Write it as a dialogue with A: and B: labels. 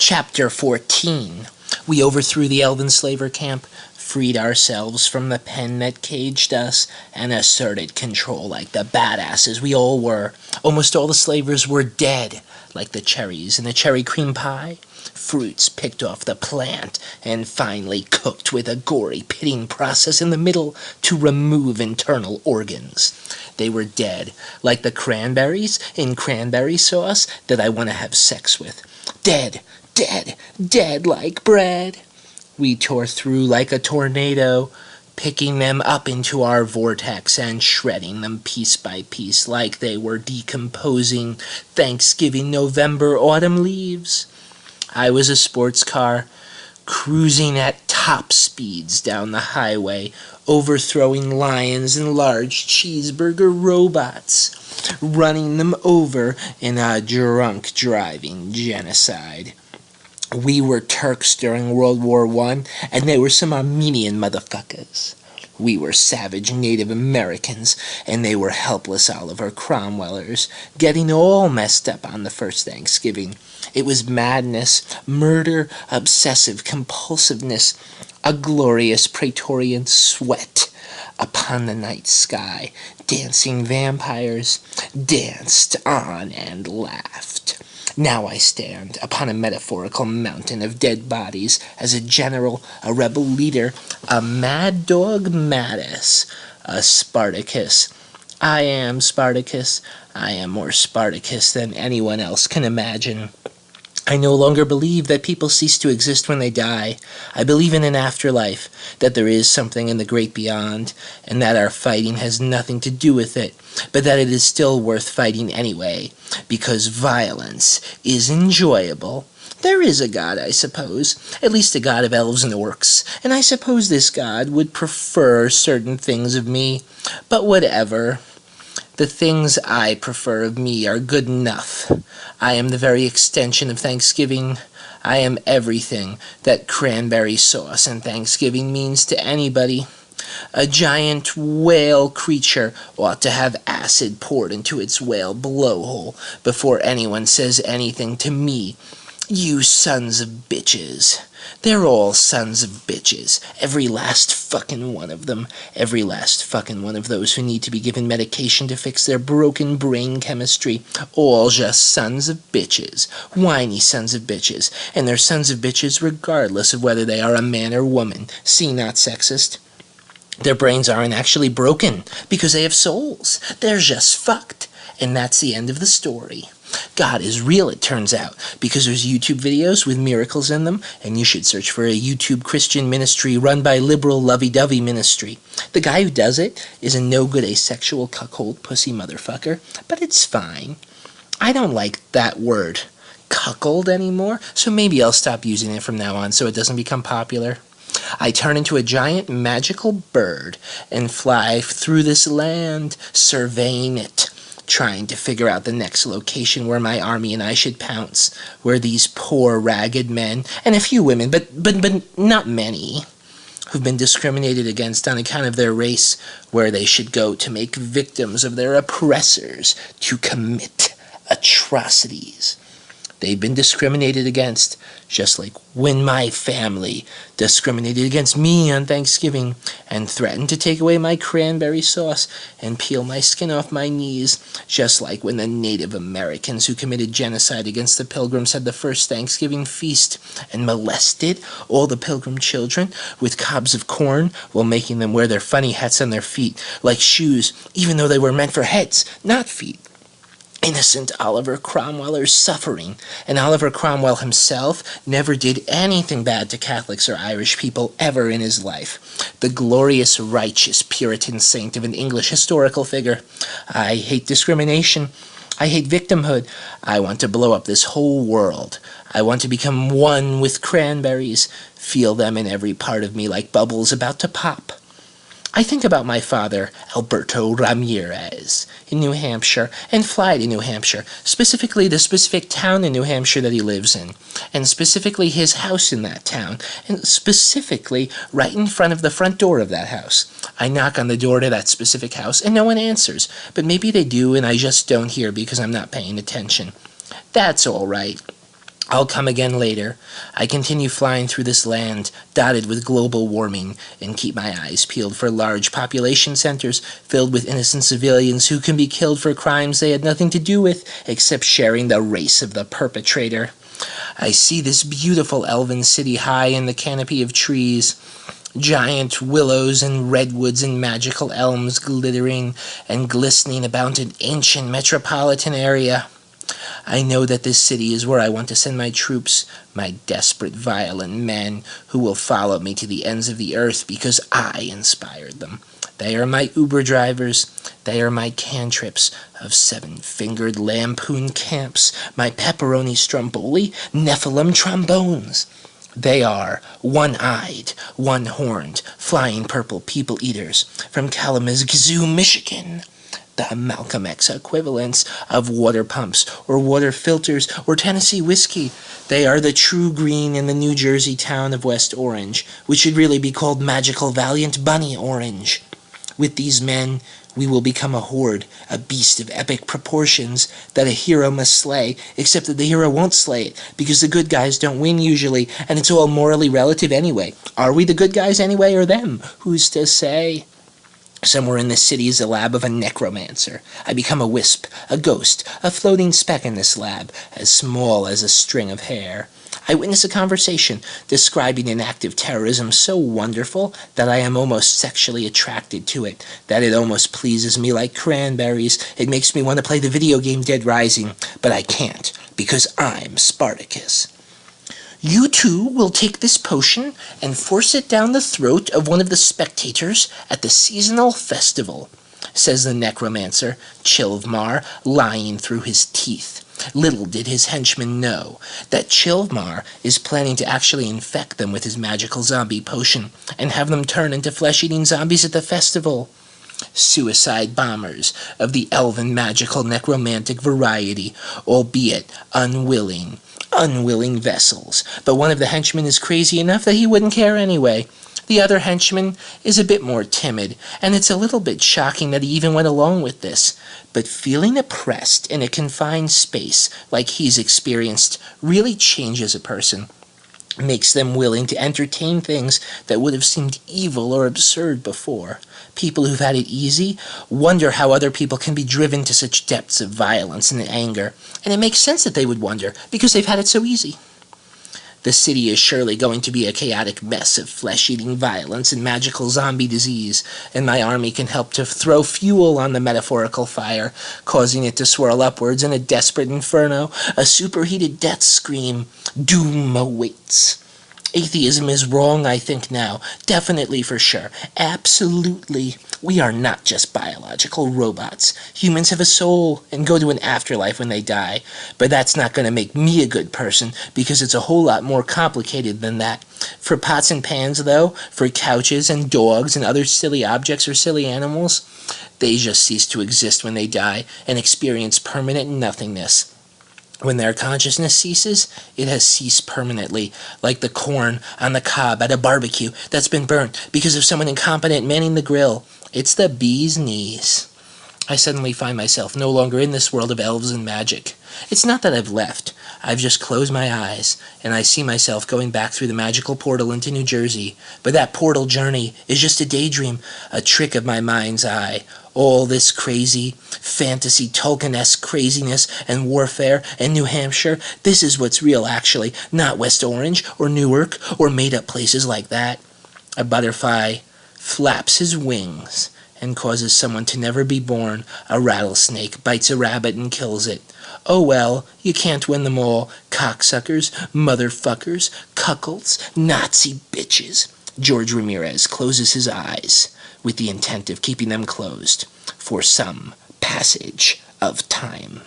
A: Chapter 14. We overthrew the elven slaver camp, freed ourselves from the pen that caged us, and asserted control like the badasses we all were. Almost all the slavers were dead, like the cherries in a cherry cream pie. Fruits picked off the plant and finally cooked with a gory pitting process in the middle to remove internal organs. They were dead, like the cranberries in cranberry sauce that I want to have sex with. Dead, dead, dead like bread. We tore through like a tornado, picking them up into our vortex and shredding them piece by piece like they were decomposing Thanksgiving November autumn leaves. I was a sports car, cruising at top speeds down the highway, overthrowing lions and large cheeseburger robots, running them over in a drunk driving genocide. We were Turks during World War I, and they were some Armenian motherfuckers. We were savage Native Americans, and they were helpless Oliver Cromwellers, getting all messed up on the first Thanksgiving. It was madness, murder, obsessive compulsiveness, a glorious Praetorian sweat upon the night sky. Dancing vampires danced on and laughed. Now I stand upon a metaphorical mountain of dead bodies as a general, a rebel leader, a mad dog Mattis, a Spartacus. I am Spartacus. I am more Spartacus than anyone else can imagine. I no longer believe that people cease to exist when they die. I believe in an afterlife, that there is something in the great beyond, and that our fighting has nothing to do with it, but that it is still worth fighting anyway, because violence is enjoyable. There is a God, I suppose, at least a God of elves and orcs, and I suppose this God would prefer certain things of me, but whatever. The things I prefer of me are good enough. I am the very extension of Thanksgiving. I am everything that cranberry sauce and Thanksgiving means to anybody. A giant whale creature ought to have acid poured into its whale blowhole before anyone says anything to me. You sons of bitches. They're all sons of bitches. Every last fucking one of them. Every last fucking one of those who need to be given medication to fix their broken brain chemistry. All just sons of bitches. Whiny sons of bitches. And they're sons of bitches regardless of whether they are a man or woman. See, not sexist. Their brains aren't actually broken because they have souls. They're just fucked. And that's the end of the story. God is real, it turns out, because there's YouTube videos with miracles in them, and you should search for a YouTube Christian ministry run by liberal Lovey-Dovey ministry. The guy who does it is a no-good asexual cuckold pussy motherfucker, but it's fine. I don't like that word, cuckold, anymore, so maybe I'll stop using it from now on so it doesn't become popular. I turn into a giant magical bird and fly through this land, surveying it, trying to figure out the next location where my army and I should pounce, where these poor ragged men, and a few women, but not many, who've been discriminated against on account of their race, where they should go to make victims of their oppressors, to commit atrocities. They've been discriminated against, just like when my family discriminated against me on Thanksgiving and threatened to take away my cranberry sauce and peel my skin off my knees, just like when the Native Americans who committed genocide against the Pilgrims had the first Thanksgiving feast and molested all the Pilgrim children with cobs of corn while making them wear their funny hats on their feet like shoes, even though they were meant for heads, not feet. Innocent Oliver Cromwellers suffering, and Oliver Cromwell himself never did anything bad to Catholics or Irish people ever in his life. The glorious, righteous Puritan saint of an English historical figure. I hate discrimination. I hate victimhood. I want to blow up this whole world. I want to become one with cranberries, feel them in every part of me like bubbles about to pop. I think about my father, Alberto Ramirez, in New Hampshire, and fly to New Hampshire, specifically the specific town in New Hampshire that he lives in, and specifically his house in that town, and specifically right in front of the front door of that house. I knock on the door to that specific house, and no one answers, but maybe they do, and I just don't hear because I'm not paying attention. That's all right. I'll come again later. I continue flying through this land, dotted with global warming, and keep my eyes peeled for large population centers filled with innocent civilians who can be killed for crimes they had nothing to do with except sharing the race of the perpetrator. I see this beautiful elven city high in the canopy of trees, giant willows and redwoods and magical elms glittering and glistening about an ancient metropolitan area. I know that this city is where I want to send my troops, my desperate, violent men who will follow me to the ends of the earth because I inspired them. They are my Uber drivers. They are my cantrips of seven-fingered lampoon camps, my pepperoni stromboli, Nephilim trombones. They are one-eyed, one-horned, flying purple people-eaters from Kalamazoo, Michigan. The Malcolm X equivalents of water pumps or water filters or Tennessee whiskey. They are the true green in the New Jersey town of West Orange, which should really be called Magical Valiant Bunny Orange. With these men, we will become a horde, a beast of epic proportions that a hero must slay, except that the hero won't slay it, because the good guys don't win usually, and it's all morally relative anyway. Are we the good guys anyway, or them? Who's to say? Somewhere in this city is a lab of a necromancer. I become a wisp, a ghost, a floating speck in this lab, as small as a string of hair. I witness a conversation describing an act of terrorism so wonderful that I am almost sexually attracted to it, that it almost pleases me like cranberries. It makes me want to play the video game Dead Rising, but I can't, because I'm Spartacus. You two will take this potion and force it down the throat of one of the spectators at the seasonal festival, says the necromancer, Chilvmar, lying through his teeth. Little did his henchman know that Chilvmar is planning to actually infect them with his magical zombie potion and have them turn into flesh-eating zombies at the festival. Suicide bombers of the elven magical necromantic variety, albeit unwilling vessels. But one of the henchmen is crazy enough that he wouldn't care anyway. The other henchman is a bit more timid, and it's a little bit shocking that he even went along with this. But feeling oppressed in a confined space like he's experienced really changes a person, makes them willing to entertain things that would have seemed evil or absurd before. People who've had it easy wonder how other people can be driven to such depths of violence and anger, and it makes sense that they would wonder, because they've had it so easy. The city is surely going to be a chaotic mess of flesh-eating violence and magical zombie disease, and my army can help to throw fuel on the metaphorical fire, causing it to swirl upwards in a desperate inferno, a superheated death scream. Doom awaits. Atheism is wrong, I think now. Definitely, for sure. Absolutely. We are not just biological robots. Humans have a soul and go to an afterlife when they die. But that's not going to make me a good person, because it's a whole lot more complicated than that. For pots and pans, though, for couches and dogs and other silly objects or silly animals, they just cease to exist when they die and experience permanent nothingness. When their consciousness ceases, it has ceased permanently, like the corn on the cob at a barbecue that's been burnt because of someone incompetent manning the grill. It's the bee's knees. I suddenly find myself no longer in this world of elves and magic. It's not that I've left. I've just closed my eyes, and I see myself going back through the magical portal into New Jersey. But that portal journey is just a daydream, a trick of my mind's eye. All this crazy, fantasy, Tolkien-esque craziness and warfare and New Hampshire, this is what's real, actually, not West Orange or Newark or made-up places like that. A butterfly flaps his wings and causes someone to never be born. A rattlesnake bites a rabbit and kills it. Oh well, you can't win them all. Cocksuckers, motherfuckers, cuckolds, Nazi bitches. George Ramirez closes his eyes with the intent of keeping them closed for some passage of time.